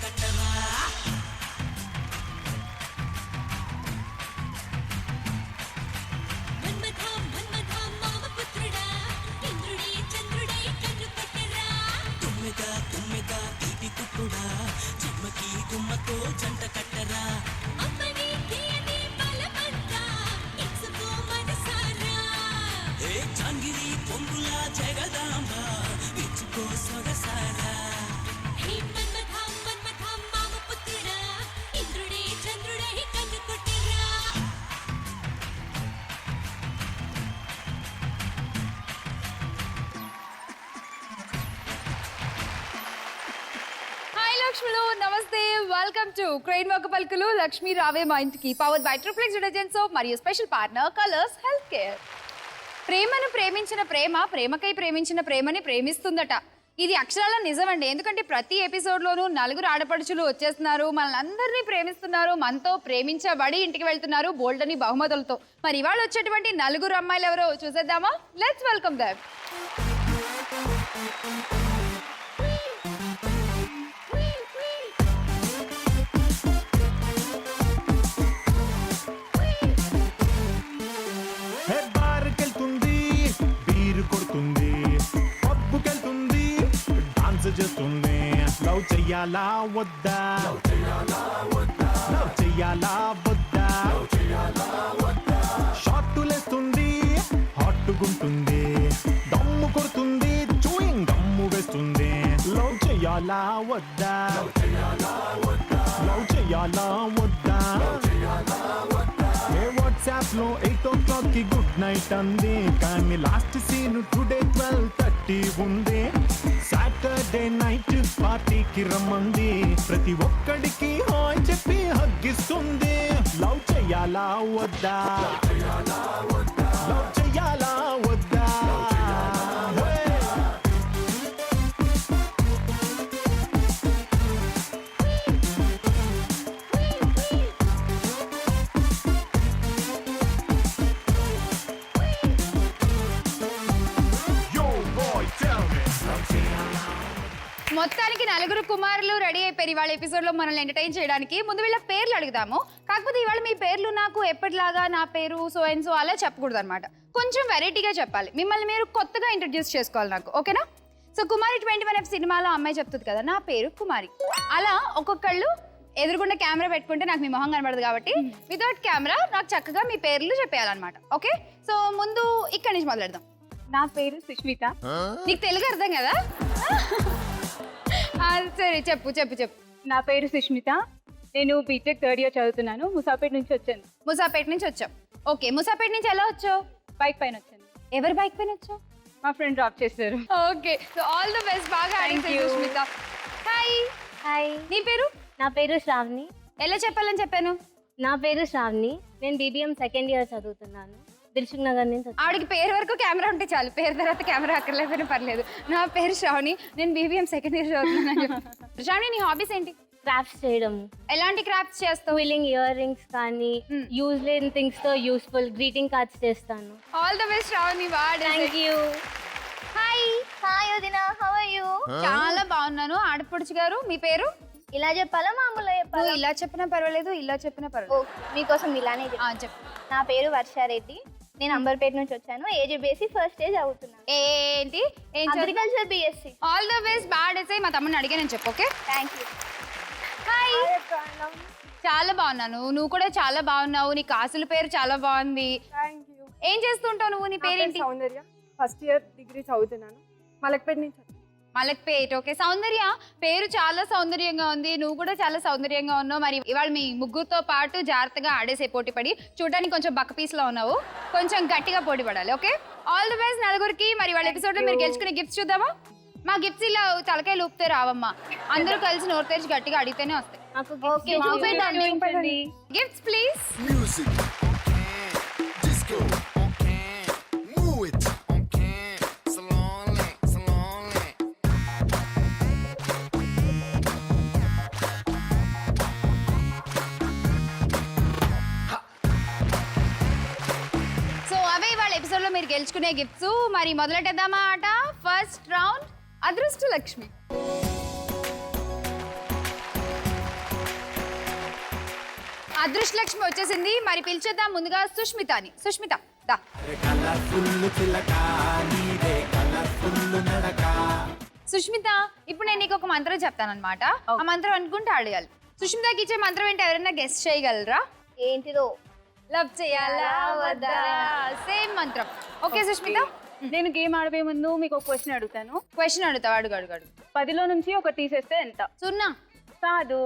కట్టరా తుమ్మెద తుమ్మెద తీపి కుట్టుడా చిమ్మకి గుమ్మతో జంట కట్టరా ఏ చాంగిరి పొంగుల జగదాంబ ఇచ్చుకో సొగసారా లక్ష్మిలో నమస్తే వెల్కమ్ టు క్రెయిన్ ఒక పలుకులు లక్ష్మి రావే మా ఇంటికి powered by Triplex detergent soap మరియు special partner Colors health care. ప్రేమను ప్రేమించిన ప్రేమ ప్రేమకై ప్రేమించిన ప్రేమని ప్రేమిస్తుందట. ఇది అక్షరాల నిజమండి. ఎందుకంటే ప్రతి ఎపిసోడ్లోనూ నలుగురు ఆడపడుచులు వచ్చేస్తున్నారు, మనల్ని ప్రేమిస్తున్నారు, మనతో ప్రేమించబడి ఇంటికి వెళ్తున్నారు బోల్డని బహుమతులతో. మరి ఇవాళ వచ్చేటువంటి నలుగురు అమ్మాయిలు ఎవరో చూసేద్దామా? Let's welcome them. చేస్తుంది లవ్ చెయ్యాలా వద్దా లవ్ చెయ్యాలా వద్దా షార్టులేస్తుంది హాట్టుగుంటుంది దమ్ము కొడుతుంది చూయింగ్ గమ్ము వేస్తుంది లవ్ చెయ్యాలా వద్దా లవ్ చెయ్యాలా వద్దా వాట్సాప్ లో 8 o'clock కి గుడ్ నైట్ అంది, కానీ లాస్ట్ సీన్ టుడే 12:30 ఉంది. సాటర్డే నైట్ పార్టీకి రమ్మంది, ప్రతి ఒక్కడికి హాయ్ చెప్పి హగ్గిస్తుంది. లవ్ చెయ్యాలా వద్దా లవ్ చెయ్యాలా వద్దా మొత్తానికి నలుగురు కుమారులు రెడీ అయిపోయారు ఇవాళ ఎపిసోడ్ లో మనల్ని ఎంటర్టైన్ చేయడానికి. ముందు వీళ్ళ పేర్లు అడుగుదాము. కాకపోతే ఇవాళ మీ పేర్లు నాకు ఎప్పటిలాగా నా పేరు సో అండ్ సో అలా చెప్పకూడదు అనమాట. కొంచెం వెరైటీగా చెప్పాలి. మిమ్మల్ని మీరు కొత్తగా ఇంట్రడ్యూస్ చేసుకోవాలి నాకు, ఓకేనా? సో కుమారి 21F సినిమాలో అమ్మాయి చెప్తుంది కదా నా పేరు కుమారి, అలా ఒక్కొక్కళ్ళు ఎదురుగుండా కెమెరా పెట్టుకుంటే నాకు మీ మొహం కనబడదు కాబట్టి వితౌట్ కెమెరా నాకు చక్కగా మీ పేర్లు చెప్పేయాలన్నమాట. ఓకే, సో ముందు ఇక్కడి నుంచి మొదలెడదాం. నా పేరు సుష్మిత. నీకు తెలుగు అర్థం కదా? సరే చెప్పు చెప్పు చెప్పు. నా పేరు సుష్మిత. నేను బీటెక్ 3rd year చదువుతున్నాను. ముసాపేట్ నుంచి వచ్చాను. ముసాపేట్ నుంచి వచ్చావు. ఓకే, ముసాపేట్ నుంచి ఎలా వచ్చావు? బైక్ పైన వచ్చాను. ఎవరు బైక్ పైన వచ్చావు? మా ఫ్రెండ్ డ్రాప్ చేశారు. Okay, so all the best. బాగా ఆడింది సుష్మిత. హాయ్. హాయ్, నీ పేరు? నా పేరు శ్రావణి. ఎలా చెప్పాలని చెప్పాను? నా పేరు శ్రావణి. నేను BBM 2nd year చదువుతున్నాను. దిల్సుఖ్ నగర్ నుంచి. ఆవిడకి పేరు వరకు కెమెరా ఉంటే చాలు, పేరు తర్వాత కెమెరా అక్కర్లేకపోయినా పర్లేదు. నా పేరు శ్రావణి, నేను BBM 2nd year చదువుతున్నాను. శ్రావణి, నీ హాబీస్ ఏంటి? క్రాఫ్ట్స్ చేయడం. ఎలాంటి క్రాఫ్ట్స్ చేస్తావు? వీలింగ్ ఇయర్ రింగ్స్ కానీ యూజ్ లేని థింగ్స్ తో యూస్ఫుల్ గ్రీటింగ్ కార్డ్స్ చేస్తాను. All the best Shravani. Thank you. Hi. Hi వదినా, హౌ ఆర్ యు? చాలా బాగున్నాను. ఆడపడుచు గారు, మీ పేరు? ఇలా చెప్పాలా మామూలుగా చెప్పాలా? నువ్వు ఇలా చెప్పినా పర్వాలేదు, ఇలా చెప్పినా పర్వాలేదు. మీకోసం ఇలానే చెప్పు. నా పేరు వర్షారెడ్డి. నేను అంబర్పేట నుంచి వచ్చాను. AJBSc ఫస్ట్ స్టేజ్ అవుతున్నాను. ఏంటి? Agriculture BSc. All the best. బాగా డేసాయి. మా తమ్ముని అడిగానని చెప్పు. Okay, thank you. హాయ్. చాలా బాగున్నాను. నువ్వు కూడా చాలా బాగున్నావు. నీ కాసుల పేరు చాలా బాగుంది. ఏం చేస్తుంటావు నువ్వు? నీ పేరేంటి? సౌందర్య. ఫస్ట్ ఇయర్ డిగ్రీ చదువుతున్నాను. మలక్పేట నుంచి. మలక్పేట్. ఓకే, సౌందర్య పేరు చాలా సౌందర్యంగా ఉంది. నువ్వు కూడా చాలా సౌందర్యంగా ఉన్నావు. మరి ఇవాళ మీ ముగ్గురుతో పాటు జాగ్రత్తగా ఆడేసే పోటీ పడి చూడడానికి కొంచెం బక్క పీస్లో ఉన్నావు, కొంచెం గట్టిగా పోటీ పడాలి. ఓకే, ఆల్ ది బెస్ట్ నలుగురికి. మరి వాళ్ళ ఎపిసోడ్లో మీరు గెలుచుకునే గిఫ్ట్స్ చూద్దామా? మా గిఫ్ట్స్ ఇలా తలకాయలు ఊపితే రావమ్మా, అందరూ కలిసి నోరు తెరిచి గట్టిగా అడిగితేనే వస్తాయి. Gifts please. ఎపిసోడ్ లో మీరు గెలుచుకునే గిఫ్ట్స్. మరి మొదలెట్టేద్దామా ఆట? ఫస్ట్ రౌండ్ అదృష్ట లక్ష్మి. అదృష్ట లక్ష్మి వచ్చేసింది. మరి పిలిచేద్దాం ముందుగా సుష్మితని. సుష్మిత దా. సుష్మిత, ఇప్పుడు నేను నీకు ఒక మంత్రం చెప్తాను అనమాట. ఆ మంత్రం అనుకుంటే అడగాలి. సుష్మితకి ఇచ్చే మంత్రం ఏంటి ఎవరైనా గెస్ట్ చేయగలరా? ఏంటిదో? లవ్ చేయాలా వద్దా? సేమ్ మంత్రం. ఓకే సుష్మిత, నేను గేమ్ ఆడబోయే ముందు మీకు ఒక క్వశ్చన్ అడుగుతాను. క్వశ్చన్ అడుగుతావు. అడుగు అడుగు అడుగు. 10లో నుంచి ఒకటి తీసేస్తే ఎంత? 0. కాదు.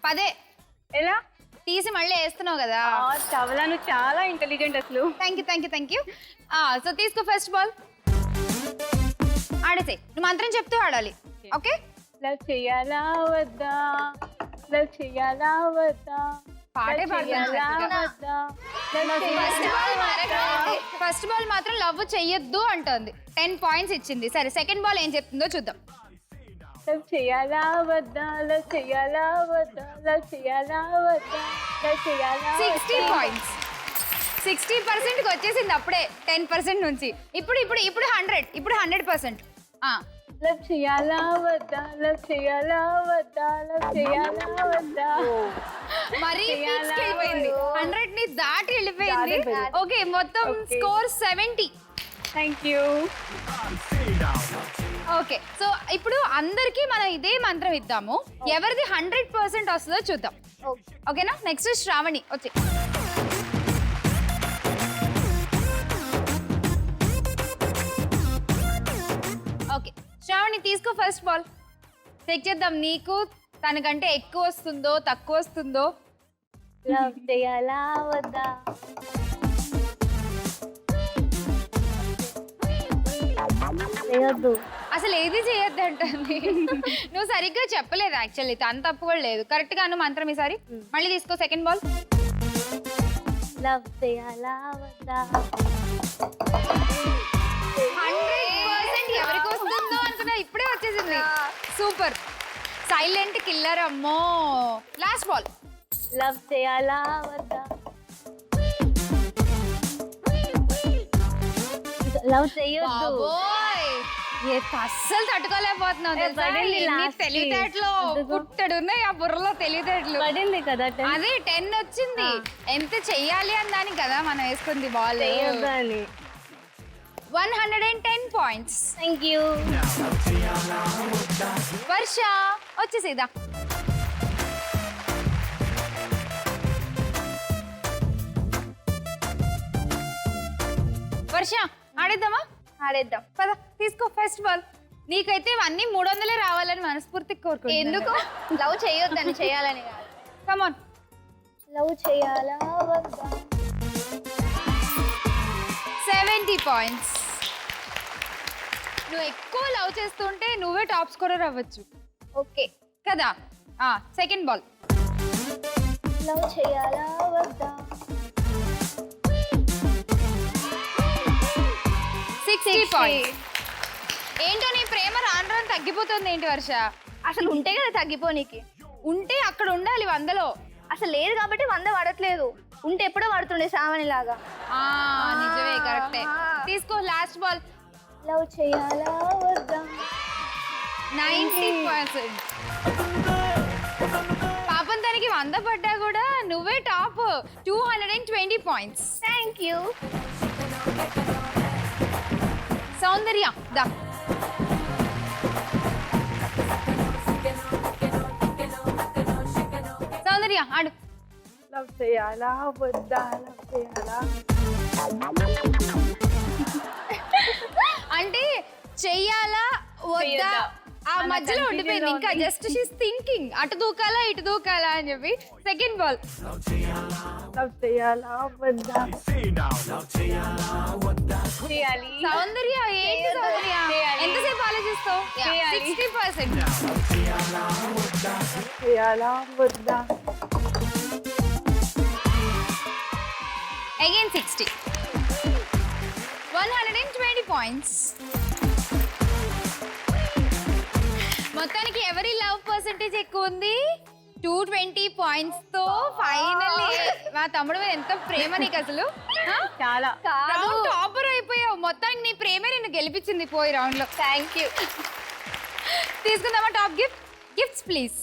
10 ఎలా? తీసి మళ్ళీ వేస్తున్నావు కదా. చవలా, నువ్వు చాలా ఇంటెలిజెంట్ అసలు. Thank you. సో తీసుకో ఫస్ట్ బాల్. ఆడేసే. నువ్వు మంత్రం చెప్తూ ఆడాలి. ఓకే? లవ్ చేయాలా వద్దా? లవ్ చేయాలా వద్దా? పాటే ఫస్ట్ బాల్ మాత్రం లవ్ చెయ్యొద్దు అంటుంది. 10 పాయింట్స్ ఇచ్చింది. సరే, సెకండ్ బాల్ ఏం చెప్తుందో చూద్దాం. లవ్ చేయాలా వద్దా? లవ్ చేయాలా వద్దా? లవ్ చేయాలా వద్దా? లవ్ చేయాలా? 60 పాయింట్స్. 60%కి వచ్చేసింది అప్పుడే 10% నుంచి. ఇప్పుడు 100%. లవ్ చేయాలా వద్దా? లవ్ చేయాలా వద్దా? లవ్ చేయాలా వద్దా? మరీ peaks కి వెళ్ళిపోయింది. 100 ని దాటి వెళ్ళిపోయింది. ఓకే, మొత్తం score 70. Thank you. Okay, so ఇప్పుడు అందరికి మనం ఇదే మంత్రం ఇద్దాము. ఎవరిది 100% వస్తుందో చూద్దాం. ఓకేనా? నెక్స్ట్ శ్రావణి వచ్చి. ఓకే శ్రావణి, తీసుకో ఫస్ట్ బాల్. చెక్ చేద్దాం నీకు తనకంటే ఎక్కువ వస్తుందో తక్కువ వస్తుందో. లవ్ చేయాలా వద్దా? చేయొద్దు. అసలు ఏది చేయొద్దు అంటుంది. నువ్వు సరిగ్గా చెప్పలేదు యాక్చువల్లీ. తను తప్పు కూడా లేదు. కరెక్ట్ గా మంత్రం ఈసారి. మళ్ళీ తీసుకో సెకండ్ బాల్. లవ్ చేయాలా వద్దా? 100% ఎవరికి వస్తుందో అనుకున్నా, ఇప్పుడే వచ్చేసింది. సూపర్. సైలెంట్ కిల్లర్ అమ్మో. Last ball. లవ్ చేయాలా వద్దా? లవ్ చేయొద్దు. బాబోయ్, అస్సలు తట్టుకోలేకపోతున్నావు తెలుసా? పడింది ఎన్ని last కి. తెలివితేటలు పుట్టడు ఉన్నాయి ఆ బుర్రలో. తెలివితేటలు పడింది కదా 10. అదే 10 వచ్చింది. ఎంత చెయ్యాలి అని దానికి కదా మనం వేసుకుంది బాల్. చేయొద్దు అని. 110 పాయింట్స్. Thank you. వర్ష వచ్చేసేదా. వర్ష ఆడేద్దామా? ఆడేద్దాం. పద తీసుకో ఫస్ట్ బాల్. నీకైతే అన్ని 300 రావాలని మనస్ఫూర్తిగా కోరుకుంటున్నా. ఎందుకు? లవ్ చేయొద్దని, చేయాలని కాదు. కమాన్. లవ్ చేయాలా వద్దా? 70 పాయింట్స్. నువ్వు ఎక్కువ లవ్ చేస్తుంటే నువ్వే టాప్ స్కోరర్ అవ్వచ్చు. ఓకే కదా? Second ball. లవ్ చేయాలా వద్దా? 60 పాయింట్స్. ఏంటో నీ ప్రేమ రాను రాను తగ్గిపోతుంది ఏంటి వర్ష? అసలు ఉంటే కదా తగ్గిపోనీకి. ఉంటే అక్కడ ఉండాలి 100లో. అసలు లేదు కాబట్టి 100 పడట్లేదు. ఉంటే ఎప్పుడో పడుతుండే సావని లాగా. నిజమే, కరెక్టే. తీసుకో లాస్ట్ బాల్. లవ్ చేయాలా వద్దా? 90%. పాపం తనకి 100 పడ్డా కూడా నువ్వే top. 220 points. Thank you. Soundarya దా. సౌందర్య ఆడు. లవ్ చేయాలా వద్దా? లవ్ చేయాలా? అంటే చెయ్యాలా వద్దా ఆ మధ్యలో ఉండిపోయింది. ఇంకా జస్ట్ షీస్ థింకింగ్ అటు దూకాలా ఇటు దూకాలా అని చెప్పి. Second ball. లవ్ చేయాలా వద్దా? చేయాలి. సౌందర్య ఏంటి సౌందర్య? ఎంతసేపు ఆలోచిస్తావు? 60%. చేయాలా వద్దా? Again 60. 120 పాయింట్స్. మొత్తానికి ఎవరి లవ్ పర్సెంటేజ్ ఎక్కువ ఉంది? 220 పాయింట్స్ తో ఫైనల్లీ మా తమ్ముడు మీద ఎంత ప్రేమ నీకు అసలు. చాలా. టాపర్ అయిపోయావు. మొత్తానికి నీ ప్రేమే నిన్ను గెలిపించింది పోయి రౌండ్ లో. Thank you. తీసుకుందామా టాప్ గిఫ్ట్? Gifts please.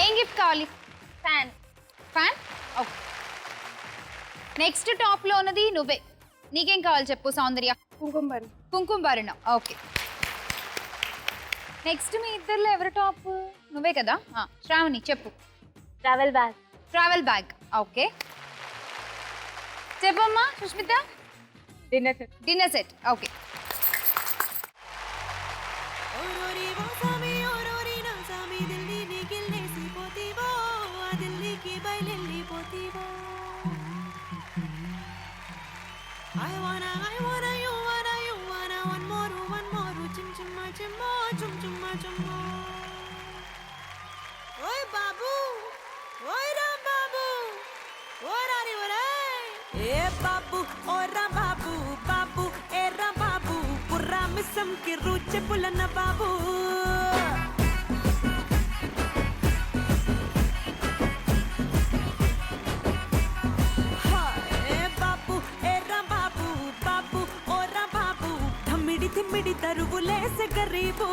ఏం కావాలి? Fan. Fan. Okay. Next top లో ఉన్నది నువ్వే. నీకేం కావాలి చెప్పు సౌందర్య? కుంకుమ. కుంకుమ భరణం. ఓకే. నెక్స్ట్ మీ ఇద్దరిలో ఎవరి టాప్? నువ్వే కదా. శ్రావణి చెప్పు. Travel bag. Travel bag. Okay. చెప్పమ్మా Sushmita. Dinner set. Dinner set. Okay. ఓరోరి ఓ సామి ఓరోరి నా సామి ఢిల్లీని గిల్లేసి పోతీవో ఆ ఢిల్లీకి బయలెళ్ళిపోతీవో I wanna you wanna one more chim chimma chum chumma chumma ఓయ్ బాబు ఓయ్ రా బాబు ఓరారి ఓరై ఏ బాబు ఓరా బాబు బాబు ఏ రా బాబు పుర్రా మిస్సం కి రుచి పులన బాబు తిమ్మిడి తరువులేసే గరీబు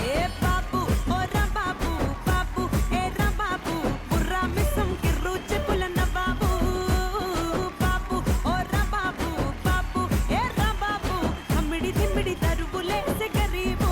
ఏ బాబు ఓరా బాబు బాబు ఏ రా బాబు బుర్రా మిస్సం కి రుచి పులన బాబు బాబు ఓరా బాబు బాబు ఏ రా బాబు తిమ్మిడి తిమ్మిడి తరువులేసే గరీబు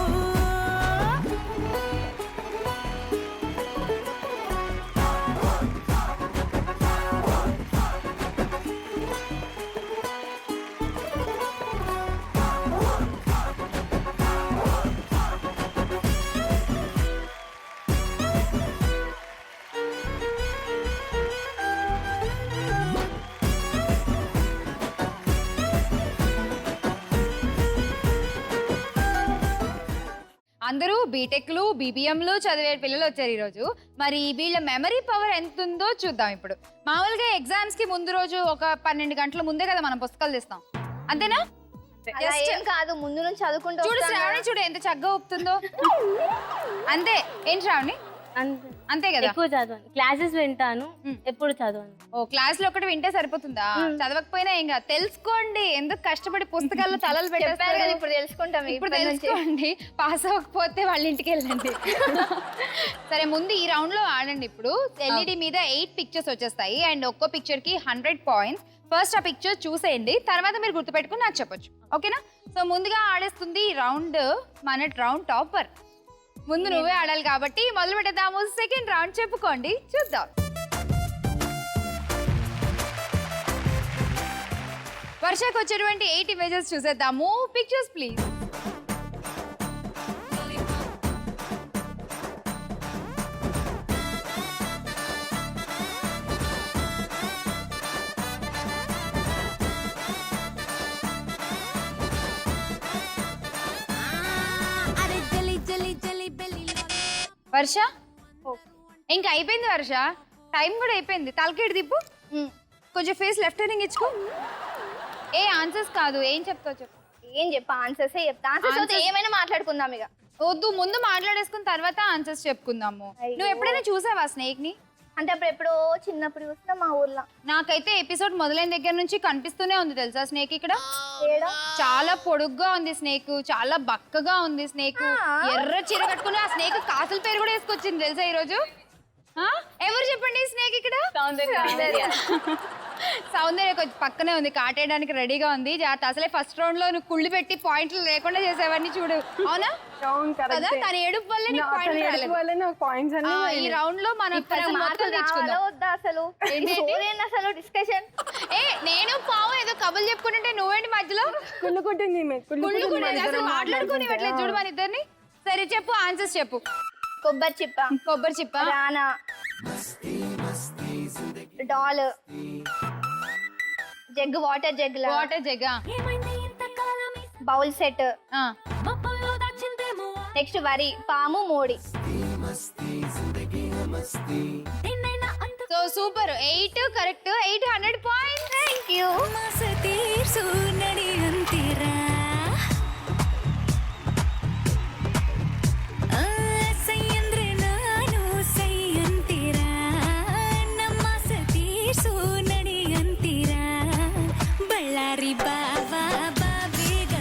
అందరూ బీటెక్లు బీబీఎంలు చదివే పిల్లలు వచ్చారు ఈరోజు. మరి వీళ్ళ మెమరీ పవర్ ఎంత ఉందో చూద్దాం ఇప్పుడు. మామూలుగా ఎగ్జామ్స్ కి ముందు రోజు ఒక 12 గంటల ముందే కదా మనం పుస్తకాలు తెస్తాం, అంతేనా? అలా ఏం కాదు, ముందు నుంచి చదువుకుంటూ చూడు శ్రావణి, చూడు ఎంత చక్కగా ఒప్పుతుందో. అంతే. ఏం శ్రావణి? అంతే కదా. ఎక్కువ చదవను, క్లాసెస్ వింటాను, ఎప్పుడు చదవను. ఓ క్లాస్ లో ఒకటి వింటే సరిపోతుందా? చదవకపోయినా ఏం కాదు, తెలుసుకోండి. ఎందుకు కష్టపడి పుస్తకాల్లో తలలు పెట్టారు కదా, ఇప్పుడు తెలుసుకుంటాం. ఇప్పుడు తెలుసుకోండి. పాస్ అవ్వకపోతే వాళ్ళ ఇంటికి వెళ్ళండి. సరే, ముందు ఈ రౌండ్ లో ఆడండి. ఇప్పుడు ఎల్ఈడి మీద 8 పిక్చర్స్ వచ్చేస్తాయి అండ్ ఒక్కో పిక్చర్ కి 100 పాయింట్స్. ఫస్ట్ ఆ పిక్చర్ చూసేయండి, తర్వాత మీరు గుర్తుపెట్టుకుని నాకు చెప్పొచ్చు, ఓకేనా? సో ముందుగా ఆడేస్తుంది ఈ రౌండ్ మన రౌండ్ టాపర్. ముందు నువ్వే ఆడాలి కాబట్టి మొదలు పెట్టేద్దాము. సెకండ్ రౌండ్ చెప్పుకోండి, చూద్దాం. వర్షకు వచ్చేటువంటి 8 ఇమేజెస్ చూసేద్దాము. Pictures please. వర్ష ఇంకా అయిపోయింది. వర్ష టైం కూడా అయిపోయింది. తలకేడు తిప్పు, కొంచెం ఫేస్ లెఫ్ట్ టర్నింగ్ ఇచ్చుకో. ఏ ఆన్సర్స్ కాదు, ఏం చెప్తావు చెప్పు. ఏం చెప్పా? ఆన్సర్స్ చెప్తా. ఆన్సర్స్ ఏమైనా మాట్లాడుకుందాం ఇక. వద్దు, ముందు మాట్లాడేసుకున్న తర్వాత ఆన్సర్స్ చెప్పుకుందాము. నువ్వు ఎప్పుడైనా చూసావా స్నేక్ ని? అంటే అప్పుడు ఎప్పుడో చిన్నప్పుడు చూస్తా మా ఊర్లో. నాకైతే ఎపిసోడ్ మొదలైన దగ్గర నుంచి కనిపిస్తూనే ఉంది తెలుసా స్నేక్. ఇక్కడ చాలా పొడుగ్గా ఉంది స్నేక్, చాలా బక్కగా ఉంది స్నేక్. ఎర్ర చీర కట్టుకుని ఆ స్నేక్ కాసుల పేరు కూడా వేసుకొచ్చింది తెలుసా ఈరోజు. ఎవరు చెప్పండి స్నేక్ ఇక్కడ? సౌందర్య కొంచెం పక్కనే ఉంది, కాటేయడానికి రెడీగా ఉంది. జాగ్రత్త. అసలే ఫస్ట్ రౌండ్ లో నువ్వు కుళ్ళు పెట్టి పాయింట్లు లేకుండా చేసేవన్నీ చూడు, అవునా? కదా, తన ఏడుపు వల్లే నీకు పాయింట్ రాలేదు. ఈ రౌండ్ లో మనం అసలు డిస్కషన్. ఏ నేను పావు ఏదో కబులు చెప్పుకుంటుంటే నువ్వేంటి మధ్యలో అసలు మాట్లాడుకుని ఇవ్వట్లేదు చూడు మన ఇద్దరిని. సరే చెప్పు, ఆన్సర్స్ చెప్పు. కొబ్బరి చిప్ప. కొబ్బరి చిప్ప. రానా. డాల్. Jug. Water jug. Water jug. Bowl set. Next వరి. పాము. మోడి. So super. 8 correct. 800 points. Thank you. Ballari ಬಾವಾ ಬಾಬೇಗ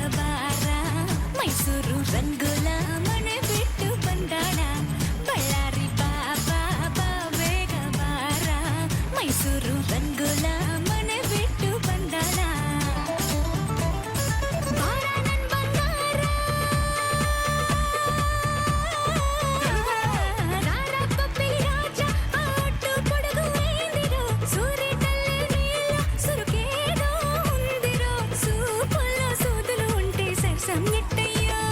మైసూరు రంగుల మన బిట్టు బండాడ బళ్ళారి బాబా బావేగ బారా మైసూరు రంగుల మన బిట్టు బండాడ బారానన్ బంగారా రారా పప్పి రాజా ఆటు పొడుగు వేందిరో సూరి తల్లి నీల సురుకేదో ఉందిరో సూపుల్లో సూదులు ఉంటే సరసం నెట్టయ్యో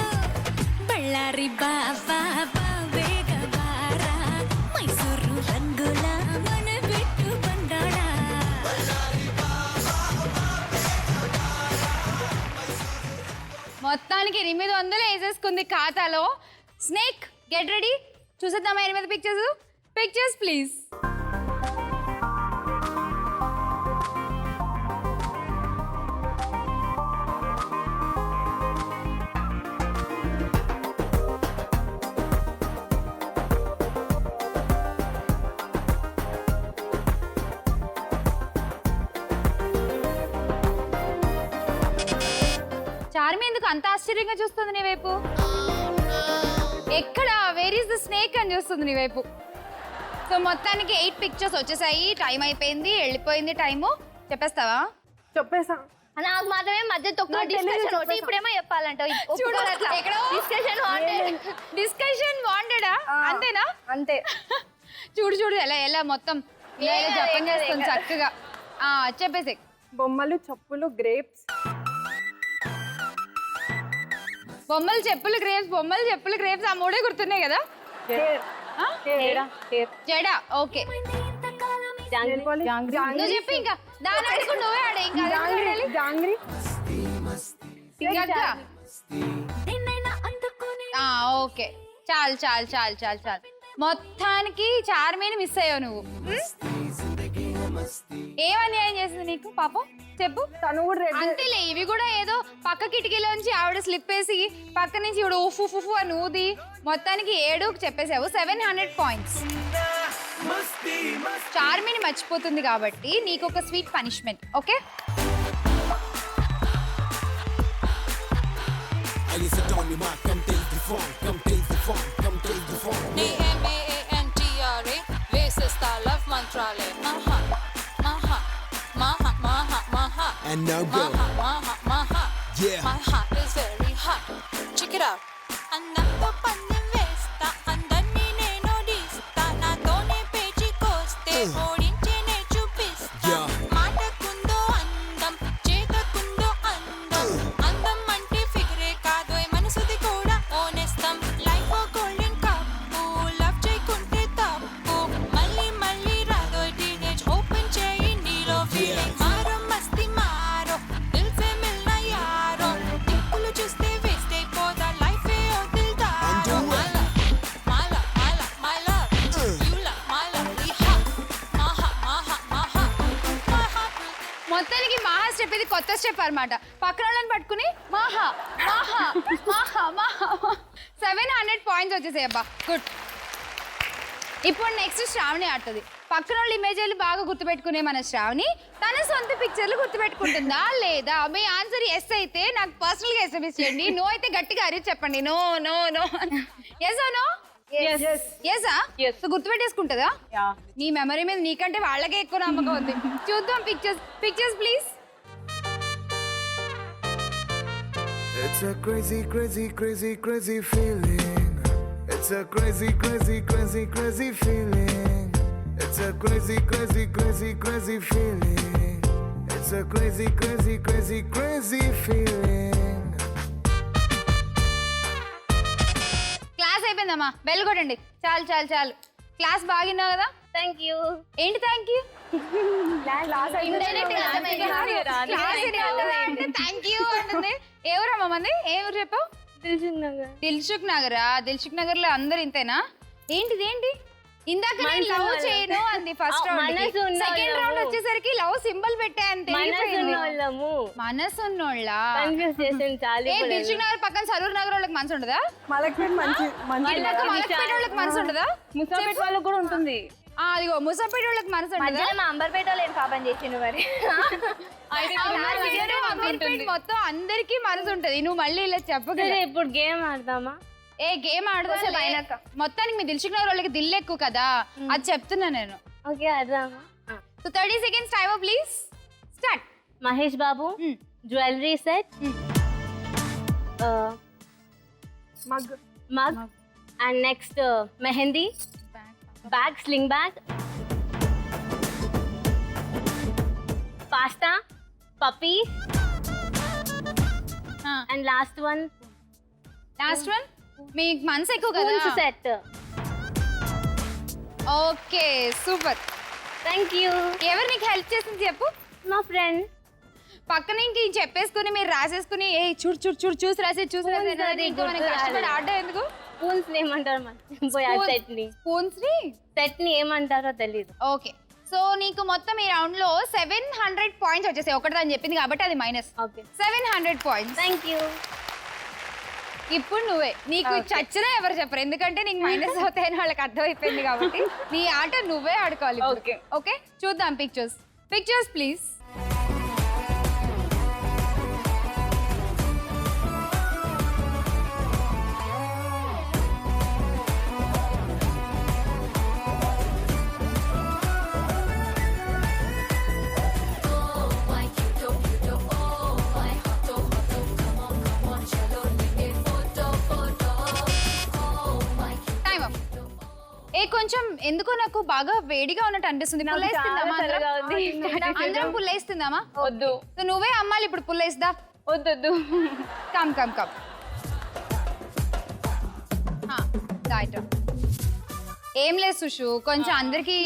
బళ్ళారి బాబా బావేగ బారా మైసూరు రంగుల మన బిట్టు బండాడా మొత్తానికి 800 వేసేసుకుంది ఖాతాలో. స్నేక్ గెట్ రెడీ, చూసేద్దామా 8 పిక్చర్స్. Pictures please. చార్మి ఎందుకు అంత ఆశ్చర్యంగా చూస్తుంది నీ వైపు? ఎక్కడ వేర్ ఈస్ ద స్నేక్ అని చూస్తుంది నీ వైపు. సో మొత్తానికి 8 పిక్చర్స్ వచ్చేసాయి. టైం అయిపోయింది, వెళ్ళిపోయింది టైము. చెప్పేస్తావా? చెప్పేసా నాకు మాత్రమే మధ్య తొక్క డిస్కషన్ ఒకటి ఇప్పుడేమో చెప్పాలంట డిస్కషన్ వాంటెడా? అంతేనా? అంతే. చూడు చూడు ఎలా ఎలా మొత్తం ఇలా ఇలా జపం చేస్తుంది చక్కగా. చెప్పేసి. బొమ్మలు, చెప్పులు, గ్రేప్స్. బొమ్మలు, చెప్పులు, గ్రేప్స్. బొమ్మలు, చెప్పులు, గ్రేప్స్ ఆ మూడే గుర్తున్నాయి కదా? జడా. ఓకే, నువ్వు చెప్పి ఇంకా దాని అడుగు నువ్వే ఆడే ఇంకా జాంగ్రీ. ఓకే, చాలు చాలు చాలు చాలు చాలు. మొత్తానికి చార్మీని మిస్ అయ్యావు నువ్వు. ఏం అన్యాయం చేసింది నీకు పాపం చెప్పు. తను కూడా రెడ్. అంతేలే, ఇవి కూడా ఏదో పక్క కిటికీలోంచి ఆవిడ స్లిప్ వేసి పక్క నుంచి ఇవిడ ఉఫు ఫుఫు అని ఊది మొత్తానికి 7 చెప్పేసావు. 700 పాయింట్స్. చార్మిని మర్చిపోతుంది కాబట్టి నీకు ఒక sweet punishment. Okay, DMANTRA races the love mantrale maha maha maha maha maha And now go. maha maha maha Yeah. my heart is very hot check it out annatto pandem vesta andanni nenu dista natone pechi koste odinchene chupista Yeah. మాటకుందో అందం చేతకుందో అందం అందం అంటే ఫిగరే కాదు మనసుది కూడా ఓనేస్తం లైఫ్ గోల్డెన్ కప్పు లవ్ చేయకుంటే తప్పు మళ్ళీ మళ్ళీ రాదో టీనేజ్ ఓపెన్ చేయి నీలో ఫీలింగ్ మారో మస్తి మారో దిల్ సే మిల్నా యారో దిక్కులు చూస్తే వేస్ట్ అయిపోదా లైఫ్ ఏ వదిల్దారో my love you love my love we hot maha maha maha my heart మొత్తానికి మహా స్టెప్ ఇది కొత్త స్టెప్ అన్నమాట. పక్కన వాళ్ళని పట్టుకుని మహా మహా మహా మహా 700 పాయింట్స్ వచ్చేసాయి అబ్బా. గుడ్. ఇప్పుడు నెక్స్ట్ శ్రావణి ఆడుతుంది. పక్కన వాళ్ళ ఇమేజ్లు బాగా గుర్తుపెట్టుకునే మన శ్రావణి తన సొంత పిక్చర్లు గుర్తుపెట్టుకుంటుందా లేదా? మీ ఆన్సర్ ఎస్ అయితే నాకు పర్సనల్ గా ఎస్ఎంఎస్ చేయండి, నో అయితే గట్టిగా అరిచి చెప్పండి. No no no. Yes or no? ఎస్ఆ? సో గుర్తుపెట్టేసుకుంటుందా? నీ మెమరీ మీద నీకంటే వాళ్ళకే ఎక్కువ నమ్మకం ఉంది. చూద్దాం pictures. Pictures please. It's a crazy, crazy, crazy, crazy feeling. It's a crazy, crazy, crazy, crazy feeling. It's a crazy, crazy, crazy, crazy feeling. It's a crazy, crazy, crazy, crazy feeling. Class అయిపోయిందమ్మా, bell కొట్టండి. చాలు చాలు చాలు. Class బాగిన్నావు కదా? Thank you. ఏంటి thank you? Thank you అంటుంది. ఎవరమ్మా మంది? ఎవరు చెప్పావు? దిల్సుఖ్ నగరా? దిల్సుఖ్ నగర్ లో అందరు ఇంతేనా? ఏంటిది ఏంటి? ఇందాక నేను లవ్ చేయను అంది ఫస్ట్ రౌండ్. సెకండ్ రౌండ్ వచ్చేసరికి లవ్ సింబల్ పెట్టాను. మనసున్నోళ్ళ దిల్సుఖ్ నగర్ పక్కన సరూర్ నగర్ వాళ్ళకి మనసు ఉండదా? మలక్పేట మంచి మలక్పేట వాళ్ళకి మనసు ఉండదా? ముసాపేట వాళ్ళకి కూడా ఉంటుంది. అదిగో ముసపేట వాళ్ళకి మనసు ఉండదా? మధ్యలో మా అంబర్పేట వాళ్ళు ఏం పాపం చేసిండు మరి. అమీర్పేట్ మొత్తం అందరికీ మనసు ఉంటది. నువ్వు మళ్ళీ ఇలా చెప్పగలవు. సరే ఇప్పుడు గేమ్ ఆడదామా? ఏ గేమ్ ఆడదా? మొత్తానికి మీ దిల్సుఖ్నగర్ వాళ్ళకి దిల్ ఎక్కువ కదా, అది చెప్తున్నా నేను. ఓకే ఆడదామా? So 30 seconds timer please start. Mahesh Babu jewellery set, mug and next mehndi bag, sling bag, pasta, puppy and last one మీకు మనసు ఎక్కువ కదా. Set. Okay super. Thank you. ఎవరు నీకు హెల్ప్ చేసింది చెప్పు. మా ఫ్రెండ్. పక్కన ఇంక చెప్పేసుకుని మీరు రాసేసుకుని ఏ చూడు చూడు చూడు చూసి రాసే కష్టపడి ఆడడం ఎందుకు? స్పూన్స్ ఏమంటారు సెట్ ని? స్పూన్స్ ని ఏమంటారో తెలీదు. ఓకే సో నీకు మొత్తం ఈ రౌండ్ లో 700 పాయింట్స్ వచ్చేసాయి. ఒకటి అని చెప్పింది కాబట్టి అది minus. Okay 700 points. Thank you. ఇప్పుడు నువ్వే, నీకు చచ్చినా ఎవరు చెప్పరు ఎందుకంటే నీకు మైనస్ అవుతాయని వాళ్ళకి అర్థమైపోయింది కాబట్టి నీ ఆట నువ్వే ఆడుకోవాలి. ఓకే ఓకే చూద్దాం పిక్చర్స్ ప్లీజ్. కొంచెం ఎందుకో నాకు బాగా వేడిగా ఉన్నట్టు అనిపిస్తుంది. పుల్లేస్తుందామా? అందరం పుల్లేస్తుందామా? వద్దు. నువ్వే అమ్మాలి ఇప్పుడు పుల్లేస్దా? వద్దు. కమ్ ఏం లేదు సుషు, కొంచెం అందరికి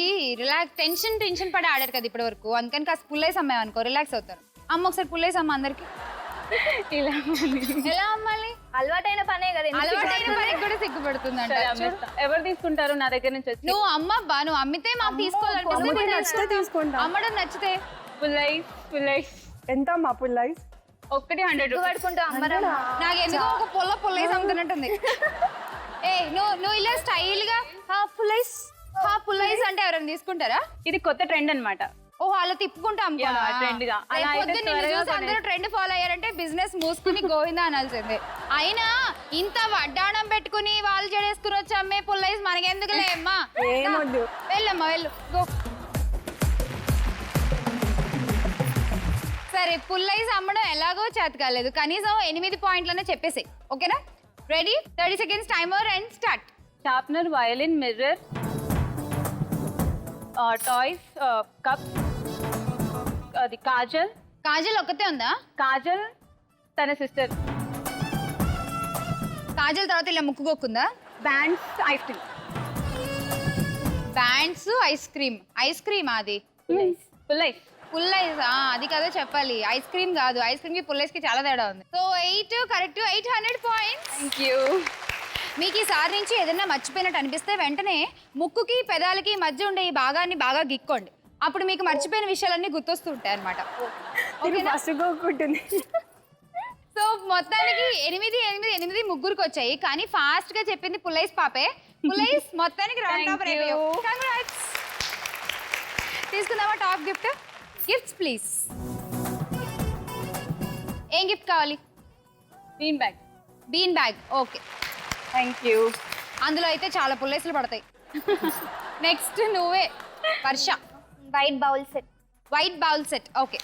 రిలాక్స్ టెన్షన్ పడి ఆడారు కదా ఇప్పటి వరకు, అందుకని కాస్త పుల్లేసి అమ్మాయి అనుకో రిలాక్స్ అవుతారు. అమ్మ ఒకసారి పుల్లేసి అమ్మ అందరికి. ఎలా అమ్మాలి? అలవాటైన పనే కదా. అలవాటైన పనికి కూడా సిగ్గుపడుతుందంట. ఎవరు తీసుకుంటారు నా దగ్గర నుంచి? నువ్వు అమ్మబ్బా, నువ్వు అమ్మితే మాకు తీసుకోవాలనిపిస్తుంది. అమ్మడం నచ్చితే పుల్లైస్ ఎంత అమ్మా? పుల్లైస్ 100 పడుకుంటా అమ్మరా. నాకు ఎందుకో ఒక పుల్లేసి అమ్ముతున్నట్టుంది. ఏ నువ్వు ఇలా స్టైల్ గా పుల్లైస్ అంటే ఎవరైనా తీసుకుంటారా? ఇది కొత్త ట్రెండ్ అన్నమాట. ఓహో అలా తిప్పుకుంటాం ట్రెండ్ గా. అందరూ ట్రెండ్ ఫాలో అయ్యారంటే బిజినెస్ మూసుకుని గోవిందా అనాల్సిందే. అయినా ఇంత వడ్డాణం పెట్టుకుని వాళ్ళు చెడేసుకుని వచ్చి అమ్మే పుల్లైస్ మనకెందుకులే అమ్మా. వెళ్ళమ్మా వెళ్ళు. సరే పుల్లైస్ అమ్మడం ఎలాగో చేత కాలేదు, కనీసం 8 పాయింట్లనే చెప్పేసి ఓకేనా? Ready? 30 seconds timer and start. Sharpener, violin, mirror, toys, cup, అది కాజల్ ఒక్కతే ఉందా? కాజల్ తన సిస్టర్. కాజల్ తర్వాత ఇలా ముక్కుకోకుందా? బ్యాండ్స్, ఐస్ క్రీమ్ అది పుల్లైస్ అది కదా చెప్పాలి. ఐస్ క్రీమ్ కాదు, ఐస్ క్రీమ్ కి పుల్లైస్ కి చాలా తేడా ఉంది. So 8 correct. 800 points. Thank you. మీకు ఈసారి నుంచి ఏదైనా మర్చిపోయినట్టు అనిపిస్తే వెంటనే ముక్కుకి పెదాలకి మధ్య ఉండే ఈ భాగాన్ని బాగా గిక్కోండి. అప్పుడు మీకు మర్చిపోయిన విషయాలన్నీ గుర్తొస్తుంటాయి అనమాట. సో మొత్తానికి 8 ముగ్గురికి వచ్చాయి, కానీ ఫాస్ట్ గా చెప్పింది పుల్లైస్ పాపే. పుల్లైస్ మొత్తానికి రౌండ్ టాపర్ అయిపోయావు. కంగ్రాట్స్. తీసుకుందామా టాప్ గిఫ్ట్? Gifts please. ఏం గిఫ్ట్ కావాలి? Bean bag. Okay thank you. అందులో అయితే చాలా పుల్లైస్లు పడతాయి. నెక్స్ట్ నువ్వే Varsha. White bowl set. Okay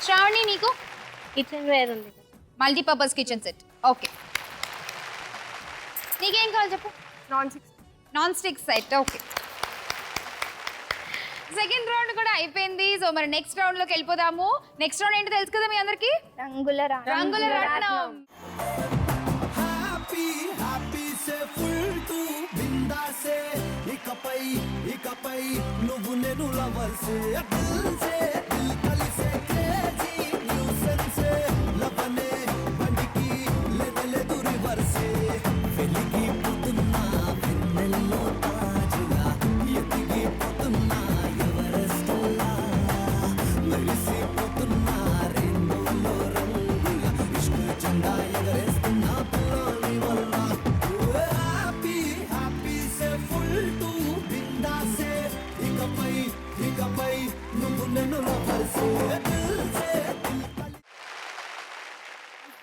Shravani నీకు కిచెన్ వేర్ ఉంది, మల్టీపర్పస్ కిచెన్ సెట్. ఓకే నీకేం కావాలి చెప్పు? Non stick set. Okay second round కూడా అయిపోయింది. సో మరి నెక్స్ట్ రౌండ్ లోకి వెళ్ళిపోదాము. నెక్స్ట్ రౌండ్ ఏంటో తెలుసు కదా మీ అందరికి? రంగుల రత్నం. హ్యాపీ సే ఫుల్ టు బిందాసే ఇకపై నువ్వు నేను లవర్సే దిల్ సే దిల్ కలిసే క్రేజీ న్యూసెన్స్ లవనే బండికి లేదు రివర్సే వెలిగి పోతున్నా వెన్నెల్లో తాజుగా ఎదిగి పోతున్నా ఎవరెస్టల్లా మెరిసిపోతున్నా రెయిన్బోలో రంగులా ఇష్క జెండా ఎగరేస్తున్నా పిల్లోని వల్ల హ్యాపీ సే ఫుల్ టు బిందా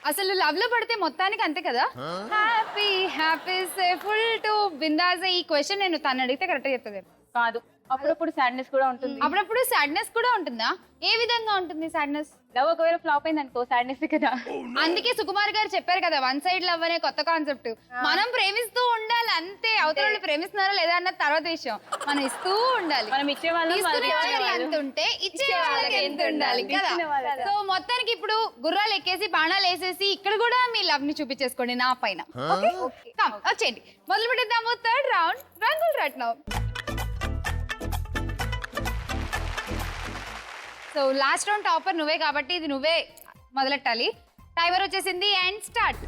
అసలు లవ్ లో పడితే మొత్తానికి అంతే కదా. Happy happy full to bindaas. ఈ క్వశ్చన్ నేను తను అడిగితే కరెక్ట్ చెప్తుంది. కాదు, అప్పుడప్పుడు సాడ్నెస్ కూడా ఉంటుంది. అప్పుడప్పుడు సాడ్నెస్ కూడా ఉంటుందా? ఏ విధంగా ఉంటుంది సాడ్నెస్? లవ్ ఒకవేళ ఫ్లాప్ అయింది అనుకో సాడ్నెస్ కదా. అందుకే సుకుమార్ గారు చెప్పారు కదా, వన్ సైడ్ లవ్ అనే కొత్త కాన్సెప్ట్. మనం ప్రేమిస్తూ ఉండాలి అంతే. అవతల వాళ్ళు ప్రేమిస్తున్నారో లేదా అన్న తర్వాత విషయం. మనం ఇస్తూ ఉండాలి. మనం ఇచ్చే వాళ్ళం, తీసుకునే వాళ్ళకి ఎంత ఉంటే ఇచ్చే వాళ్ళకి ఎంత ఉండాలి కదా. సో మొత్తానికి ఇప్పుడు గుర్రాలు ఎక్కేసి బాణాలు వేసేసి ఇక్కడ కూడా మీ లవ్ ని చూపించేసుకోండి నా పైన. వచ్చేయండి, మొదలు పెట్టేద్దాము. థర్డ్ రౌండ్, రంగులు రత్నం. సో లాస్ట్ రౌండ్ టాపర్ నువ్వే కాబట్టి ఇది నువ్వే మొదలెట్టాలి. టైమర్ వచ్చేసింది అండ్ స్టార్ట్.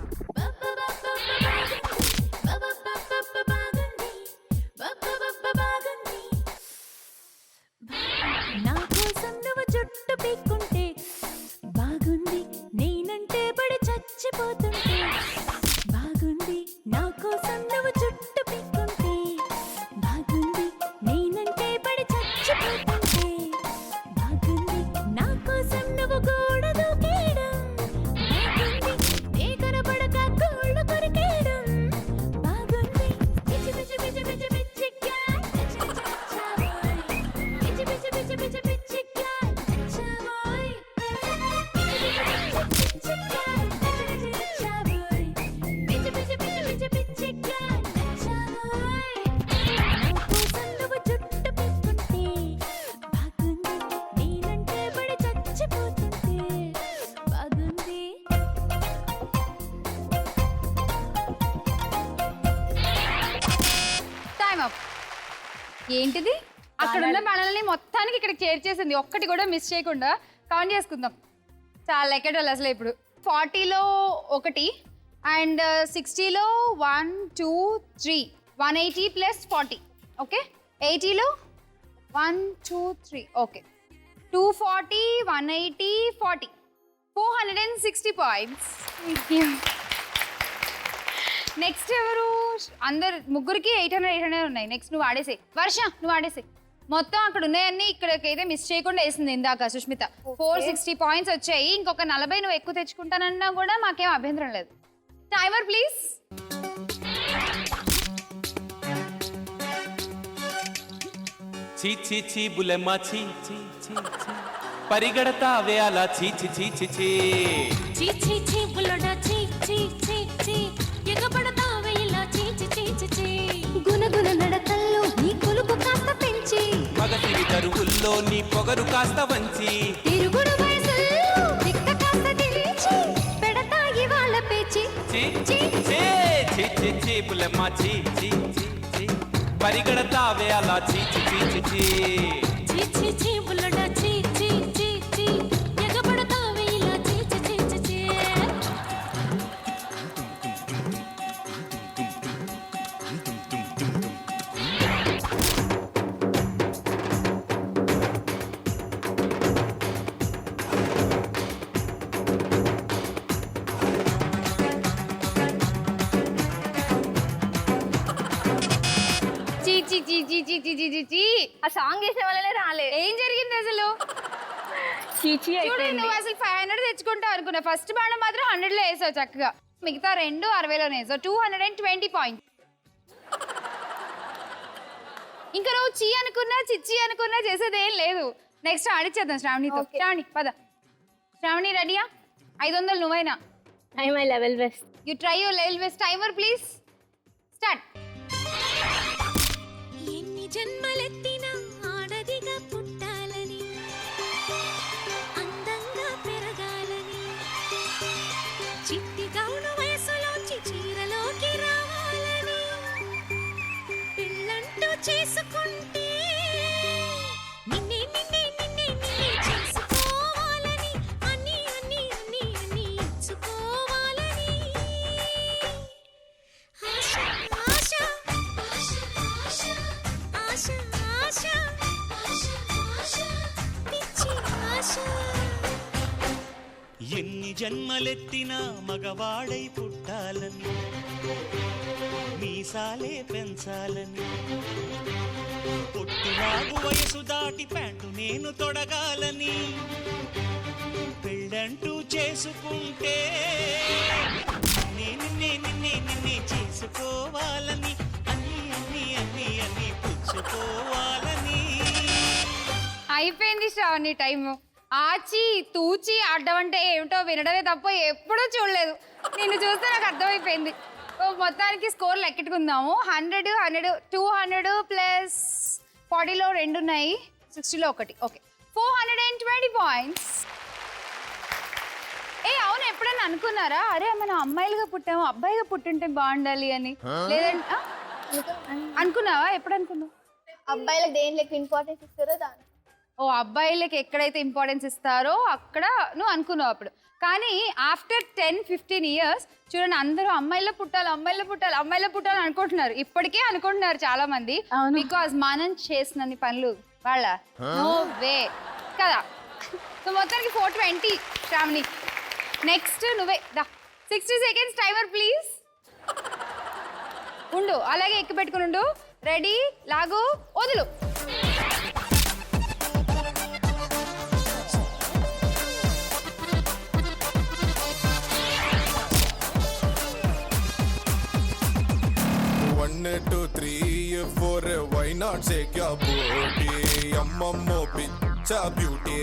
నా కోసం నువ్వు జుట్టు పీక్కుంటే బాగుంది, నేనంటే పడి చచ్చిపోతుంటే బాగుంది. నా కోసం నువ్వు జుట్టు పీక్కుంటే బాగుంది, నేనంటే పడి చచ్చిపోతుంటే బాగుంది. నా కోసం నువ్వు గోడ దూకేయడం బాగుంది, నే కనపడక గోళ్ళు కొరికేయడం బాగుంది. పిచ్చి పిచ్చి పిచ్చి పిచ్చి పిచ్చిగా పిచ్చి పిచ్చి పిచ్చి పిచ్చి పిచ్చిగా చావోయ్ పిచ్చి పిచ్చి చావోయ్ పిచ్చి పిచ్చి పిచ్చి పిచ్చిగా చావోయ్. నా కోసం నువ్వు జుట్టు పీక్కుంటే బాగుంది, నేనంటే పడి చచ్చిపోతుంటే బాగుంది. Time up. ఏంటిది? అక్కడ ఉన్న బాణాలని మొత్తానికి ఇక్కడ చేర్చేసింది, ఒక్కటి కూడా మిస్ చేయకుండా. కౌంట్ చేసుకుందాం. చాలా లెక్కడాలి అసలు. ఇప్పుడు 40లో 1 అండ్ 60లో 1 2 3 180 ప్లస్ 40. ఓకే, 80లో 1 2 3. Okay, 240 180 40 460 points. నెక్స్ట్ ఎవరు? అందరు ముగ్గురికి 800 ఉన్నాయి. నెక్స్ట్ నువ్వు ఆడేసాయి. వర్ష నువ్వు ఆడేసాయి. మొత్తం అక్కడ ఉన్నాయన్నీ ఇక్కడికైతే మిస్ చేయకుండా వేసింది ఇందాక సుష్మిత. 460 పాయింట్స్ వచ్చాయి. ఇంకొక 40 నువ్వు ఎక్కువ తెచ్చుకుంటానన్నా కూడా మాకేం అభ్యంతరం లేదు. Timer please. చీ చీ చీ బులెమ్మ చీ చీ చీ చీ పరిగెడతావే అలా చీ చీ చీ చీ చీ చీ చీ చీ బుల్లడా చీ చీ చీ చీ ఎగబడతావే ఇలా చీ చీ చీ చీ చీ. గునగున నడకల్లో నీ కొలుకు కాస్త పెంచి మగతిరి తరుగుల్లో నీ పొగరు కాస్త వంచి తిరుగుడు వయసుల్లో పిక్క కాస్త దించి పెడతాయి వాళ్ళ పేచి చీ చీ చీ చీ చీ చీ బులెమ్మ చీ చీ చీ చీ పరిగెడతావే అలా చీ చీ చీ చీ చీ చీ చీ చీ బుల్లడా చీ చీ చీ చీ ఎగబడతావే ఇలా చీ చీ చీ చీ చీ. చీ చీ చీ చీ చీ చీ చీ చీ చీ. ఆ సాంగ్ వేసే వాళ్ళనే రాలే. ఏం జరిగింది అసలు? చీచీ చూడు, అయిపోయింది. నువ్వు అసలు 500 తెచ్చుకుంటావు అనుకున్నా. ఫస్ట్ బాణం మాత్రం 100లో వేసావు చక్కగా. మిగతా 2 60లోనే వేసావు. 220 పాయింట్స్. ఇంకా నువ్వు చీ అనుకున్నా చిచ్చి అనుకున్నా చేసేది ఏం లేదు. నెక్స్ట్ ఆడిచ్చేద్దాం శ్రావణితో. శ్రావణి పద. శ్రావణి రెడీయా? 500 నువ్వైనా. Try my level best. You try your level best. Timer please start. ఎన్ని జన్మలెత్తినా ఆడదిగా పుట్టాలని అందంగా పెరగాలని చిట్టి గౌను వయసులోంచి చీరలోకి రావాలని పెళ్ళంటూ చేసుకుంటే నిన్నే నిన్నే నిన్నే నిన్నే చేసుకోవాలని అన్ని అన్ని అన్ని అన్ని ఇచ్చుకోవాలని ఆశ ఆశ ఆశ ఆశ ఆశ ఆశ ఆశ పిచ్చి ఆశ. ఎన్ని జన్మలెత్తినా మగవాడై పుట్టాలని మీసాలే పెంచాలని పొట్టిలాగు వయసు దాటి ప్యాంటు నేను తొడగాలని పెళ్ళంటూ చేసుకుంటే నిన్నే చేసుకోవాలని అన్ని పుచ్చుకోవాలని. అయిపోయింది శ్రావణి టైము. ఆచి తూచి ఆడడం అంటే ఏమిటో వినడమే తప్ప ఎప్పుడూ చూడలేదు. నిన్ను చూస్తే నాకు అర్థమైపోయింది. మొత్తానికి స్కోర్ లెక్కెట్టుకుందాము. 100, 200 ప్లస్ 40లో 2 ఉన్నాయి, 60లో 1. Okay, 420 points. అవును, ఎప్పుడైనా అనుకున్నారా అరే మనం అమ్మాయిలుగా పుట్టాము అబ్బాయిగా పుట్టింటే బాగుండాలి అని? లేదంటే అనుకున్నావా? ఎప్పుడు అనుకున్నావు? అబ్బాయిలకు దేనికి ఇంపార్టెన్స్ ఇస్తారో దాని. ఓ, అబ్బాయిలకి ఎక్కడైతే ఇంపార్టెన్స్ ఇస్తారో అక్కడ నువ్వు అనుకున్నావు అప్పుడు. కానీ ఆఫ్టర్ 10-15 ఇయర్స్ చూడండి, అందరూ అమ్మాయిలో పుట్టాలి అనుకుంటున్నారు. ఇప్పటికే అనుకుంటున్నారు చాలా మంది. బికాజ్ మనం చేసినన్ని పనులు వాళ్ళ నో వే కదా. సో మొత్తానికి 420 శ్రావణి. నెక్స్ట్ నువ్వే దా. 60 seconds టైమర్ ప్లీజ్. ఉండు, అలాగే ఎక్కి పెట్టుకుని ఉండు. రెడీ, లాగు, వదులు. One, two, three, four, why not shake your booty? Ammammo picture beauty.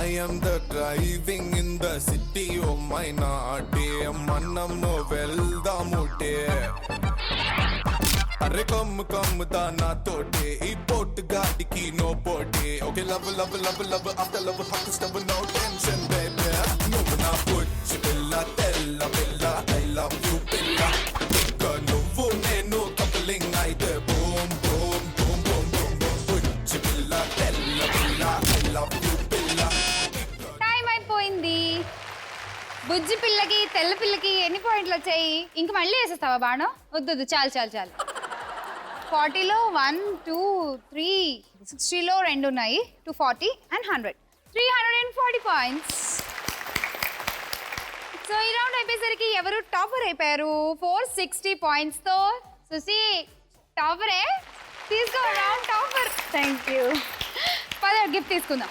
I am the driving in the city of my naughty. Mannammo veldamutte. Arre come da na tote. E boat gaadiki no pote. Okay, love after love, hot stuff, no tension, baby. No na puchu billa, tella billa, I love you billa. Ikka nuvvu nenu coupling aithe boom boom boom boom boom boom. Puchu billa, tella billa, I love you billa. Time అయిపోయింది. బుజ్జి పిల్లకి తెల్ల పిల్లకి ఎన్ని పాయింట్లు వచ్చాయి? ఇంక మళ్ళీ వేసేస్తావా బాణం? వద్దు, చాలు 40లో 1, 2, 3, 60లో 2 ఉన్నాయి, 240 and 100, 340 పాయింట్స్. సో ఈ రౌండ్ అయిపోయేసరికి ఎవరు టాపర్ అయిపోయారు? 460 పాయింట్స్తో సుసి టాపరే. తీసుకో రౌండ్ టాపర్. Thank you. పద గిఫ్ట్ తీసుకుందాం.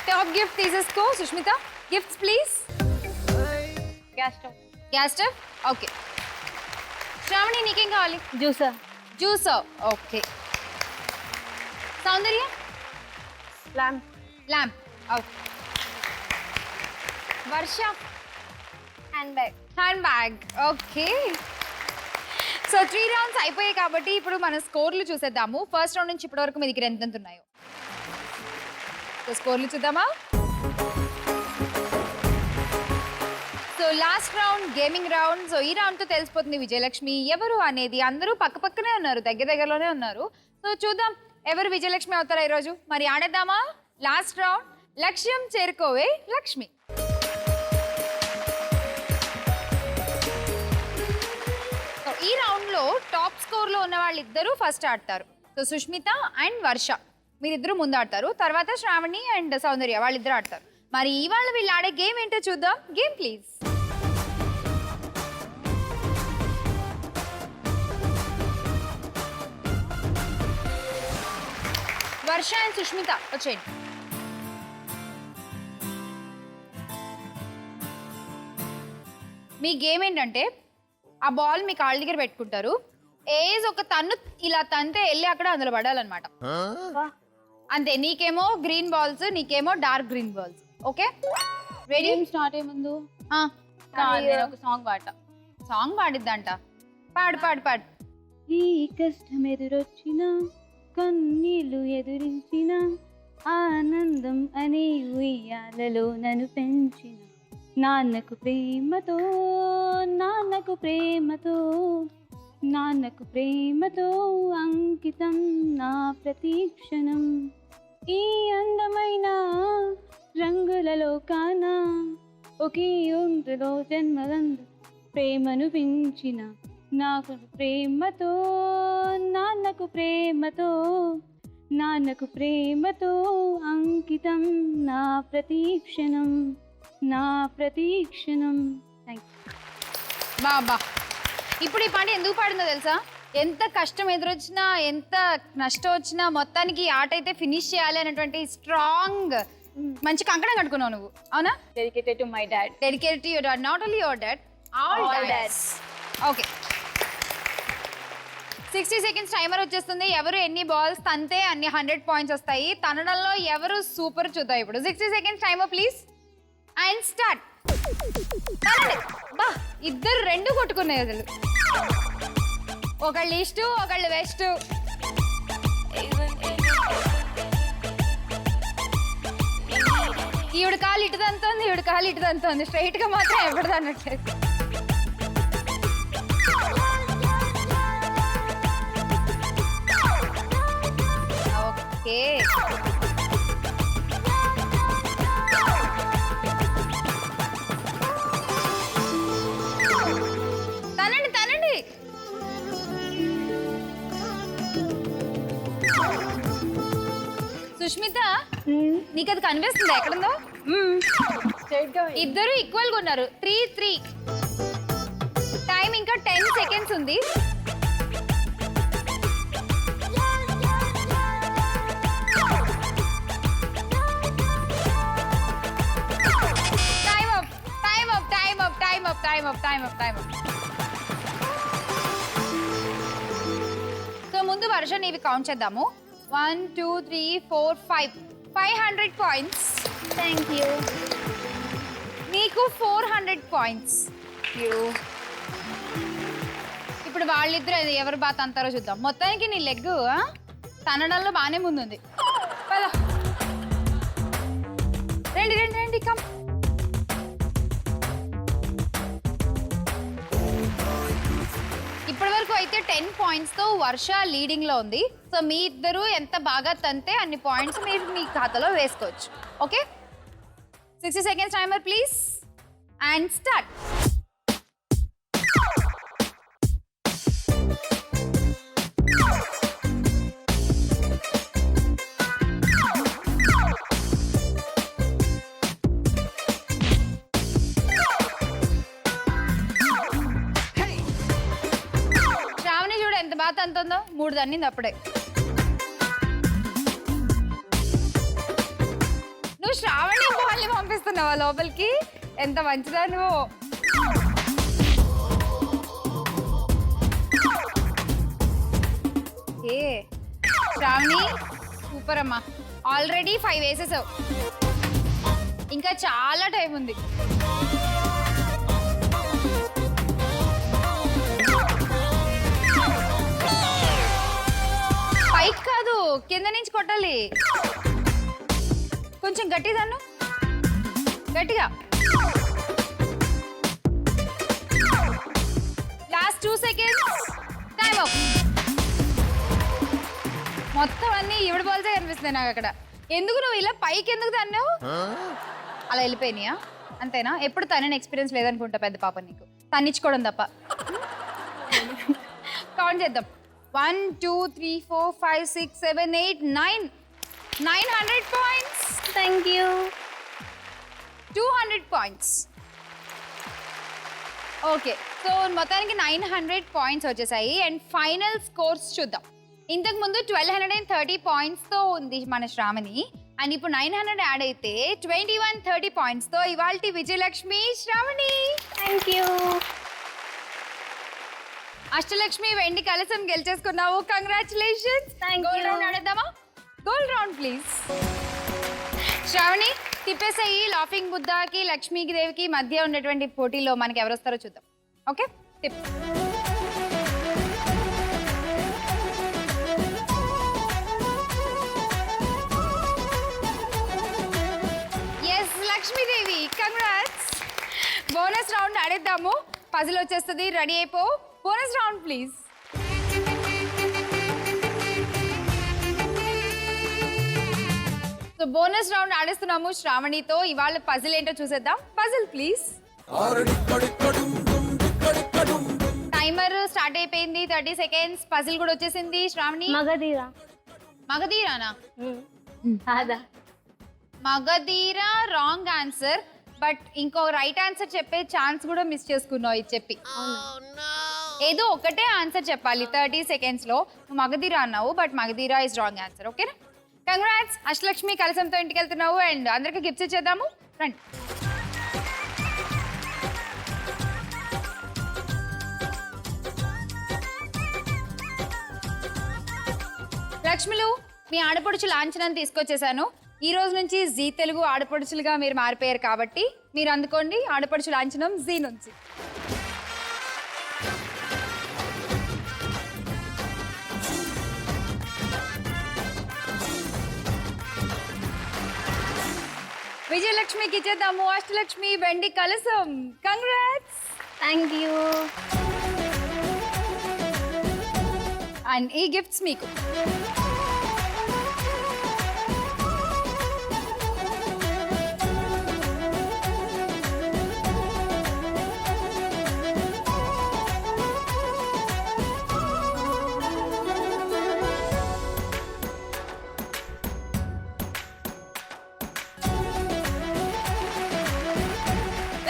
టాప్ గిఫ్ట్ తీసేసుకో Sushmita. Gifts please. Gas stove. Okay Shravani, నీకేం కావాలి? Juice. Okay. Soundarya? Lamp. Okay. Varsha? Hand bag. Okay. So 3 rounds అయిపోయాయి కాబట్టి ఇప్పుడు మన స్కోర్లు చూసేద్దాము. ఫస్ట్ రౌండ్ నుంచి ఇప్పటి వరకు మీ దగ్గర ఎంత ఉన్నాయో సో స్కోర్లు చూద్దామా? So last round gaming round. So ఈ రౌండ్తో తెలిసిపోతుంది విజయలక్ష్మి ఎవరు అనేది. అందరూ పక్కనే ఉన్నారు, దగ్గరలోనే ఉన్నారు. సో చూద్దాం ఎవరు విజయలక్ష్మి అవుతారా ఈరోజు. మరి ఆడేద్దామా? లాస్ట్ రౌండ్, లక్ష్యం చేరుకోవే లక్ష్మి. సో ఈ రౌండ్లో టాప్ స్కోర్లో ఉన్న వాళ్ళిద్దరూ ఫస్ట్ ఆడతారు. సో సుష్మిత అండ్ వర్ష మీరిద్దరూ ముందు ఆడతారు. తర్వాత శ్రావణి అండ్ సౌందర్య వాళ్ళిద్దరు ఆడతారు. మరి ఇవాళ వీళ్ళు ఆడే గేమ్ ఏంటో చూద్దాం. Game please. Varsha and Sushmita వచ్చేయండి. మీ గేమ్ ఏంటంటే ఆ బాల్ మీ కాళ్ళ దగ్గర పెట్టుకుంటారు. ఏజ్ ఒక తన్ను ఇలా తంతే వెళ్ళి అక్కడ అందులో పడాలన్నమాట. అంతే. నీకేమో గ్రీన్ బాల్స్, నీకేమో dark green balls. Okay ready? Start అయ్యే ముందు ఒక సాంగ్ పాడిద్దంట. పాడు. ఈ కష్టం ఎదురొచ్చిన, కన్నీళ్లు ఎదురించిన, ఆనందం అనే ఉయ్యాలలో నన్ను పెంచిన నాన్నకు ప్రేమతో అంకితం నా ప్రతీక్షణం. ఈ అందమైన రంగులలో కాన ఒకే ఒంటిలో జన్మలందు ప్రేమను పెంచిన నాన్నకు ప్రేమతో అంకితం నా ప్రతీక్షణం. బాబా ఇప్పుడు ఈ పాట ఎందుకు పాడిందో తెలుసా? ఎంత కష్టం ఎదురొచ్చినా, ఎంత నష్టం వచ్చినా మొత్తానికి ఆట అయితే ఫినిష్ చేయాలి అనేటువంటి స్ట్రాంగ్ మంచి కంకణం కట్టుకున్నావు నువ్వు, అవునా? Dedicated to my dad. Dedicated to your dad, not only your dad, all dads. Okay, 60 seconds timer వచ్చేస్తుంది. ఎవరు ఎన్ని బాల్స్ తంతే అన్ని 100 పాయింట్స్ వస్తాయి. తనడంలో ఎవరు సూపర్ చూద్దాం ఇప్పుడు. 60 seconds timer please and start. బా, ఇద్దరు రెండు కొట్టుకున్నాయి అసలు. ఒకళ్ళు ఈస్ట్, ఒకళ్ళు వెస్ట్. ఈవిడ కాలు ఇటు తంతోంది, ఈవిడ కాలు ఇటు తంతోంది. స్ట్రైట్ గా మాత్రం ఎప్పుడు అన్నట్లేదు. ఓకే, తనండి తనండి. సుష్మిత, నీకు అది కనిపిస్తుందా ఎక్కడుందో? ఇద్దరు ఈక్వల్ గా ఉన్నారు. 3-3. టైం ఇంకా 10 సెకండ్స్ ఉంది. Time up. సో ముందు వర్షం ఇవి కౌంట్ చేద్దాము. 1 2 3 4 5 500 పాయింట్స్. Thank you. నీకు 400 పాయింట్స్. ఇప్పుడు వాళ్ళిద్దరు ఎవరు బాత్ అంతారో చూద్దాం. మొత్తానికి నీ లెగ్ తనడంలో బాగానే ముందుంది. రండి రండి రండి, కమ్. ఇప్పటి వరకు అయితే 10 పాయింట్స్ తో వర్ష లీడింగ్ లో ఉంది. సో మీ ఇద్దరు ఎంత బాగా తంతే అన్ని పాయింట్స్ మీరు మీ ఖాతాలో వేసుకోవచ్చు. Okay, 60 seconds timer please and start. ఎంత బాగా అంతుందో, 3 తన్నింది అప్పుడే. నువ్వు శ్రావణి బాల్ని పంపిస్తున్నావా లోపలికి? ఎంత మంచిదా నువ్వు. ఏ శ్రావణి, సూపర్ అమ్మా. ఆల్రెడీ 5 వేసేసావు, ఇంకా చాలా టైం ఉంది. పైకి కాదు, కింద నుంచి కొట్టాలి. కొంచెం గట్టి దన్ను, గట్టిగా. Last 2 seconds time up. మొత్తం అన్ని ఈవిడ బాల్సే కనిపిస్తున్నాయి నాకు అక్కడ. ఎందుకు నువ్వు ఇలా పైకి ఎందుకు తన్నావు? అలా వెళ్ళిపోయినాయా? అంతేనా? ఎప్పుడు తనని ఎక్స్పీరియన్స్ లేదనుకుంటా పెద్ద పాప నీకు, తన్నించుకోవడం తప్ప. కౌంట్ చేద్దాం. 1 2 3 4 5 6 7 8 9 900 points. Thank you. 200 points. Okay, so మొత్తానికి 900 పాయింట్స్ వచ్చేసాయి. అండ్ ఫైనల్ స్కోర్స్ చూద్దాం. ఇంతకు ముందు 1230 పాయింట్స్తో ఉంది మన శ్రావణి. అండ్ ఇప్పుడు 900 యాడ్ అయితే 2130 పాయింట్స్తో ఇవాల్టి విజయలక్ష్మి శ్రావణి. Thank you. అష్టలక్ష్మి వెండి కలసం గెలిచేసుకున్నావు. కంగ్రాచులేషన్స్. గోల్డ్ రౌండ్ ఆడేద్దామా? Gold round please. శ్రావణి తిప్పేసాయి. లాఫింగ్ బుద్ధకి లక్ష్మీకి దేవికి మధ్య ఉన్నటువంటి పోటీలో మనకి ఎవరు వస్తారో చూద్దాం. Okay, tip. Yes Lakshmidevi, congrats. Bonus round ఆడేద్దాము. పజిల్ వచ్చేస్తుంది, రెడీ అయిపో. Bonus round please. So bonus round ఆడేస్తున్నాము శ్రావణితో. ఇవాళ పజిల్ ఏంటో చూసేద్దాం. Puzzle please. టైమర్ స్టార్ట్ అయిపోయింది. 30 సెకండ్స్. పజిల్ కూడా వచ్చేసింది. శ్రావణి, మగధీరా. మగధీరానా? కాదా? మగధీరా రాంగ్ ఆన్సర్. బట్ ఇంకో రైట్ ఆన్సర్ చెప్పే ఛాన్స్ కూడా మిస్ చేసుకున్నావు ఇది చెప్పి. ఏదో ఒకటే ఆన్సర్ చెప్పాలి 30 సెకండ్స్ లో. నువ్వు మగధీరా అన్నావు, but Magadheera is wrong answer. ఓకేనా? కంగ్రాట్స్ అష్టలక్ష్మి కలసంతో ఇంటికి వెళ్తున్నావు అండ్ అందరికి గిఫ్ట్స్ ఇచ్చేద్దాము రండి. లక్ష్మిలు మీ ఆడపడుచు లాంఛనాన్ని తీసుకొచ్చేసాను. ఈ రోజు నుంచి జీ తెలుగు ఆడపడుచులుగా మీరు మారిపోయారు కాబట్టి మీరు అందుకోండి ఆడపడుచు లాంఛనం జీ నుంచి. విజయలక్ష్మికి ఇచ్చేద్దాము అష్టలక్ష్మి వెండి కలసం. కంగ్రాట్స్. Thank you. అండ్ ఈ గిఫ్ట్స్ మీకు.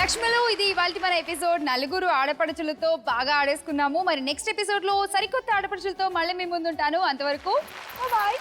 లక్ష్మిలో ఇది ఇవాల్టి మన ఎపిసోడ్. నలుగురు ఆడపడుచులతో బాగా ఆడేసుకున్నాము. మరి నెక్స్ట్ ఎపిసోడ్ లో సరికొత్త ఆడపడుచులతో మళ్ళీ మీ ముందుంటాను. అంతవరకు బాయ్.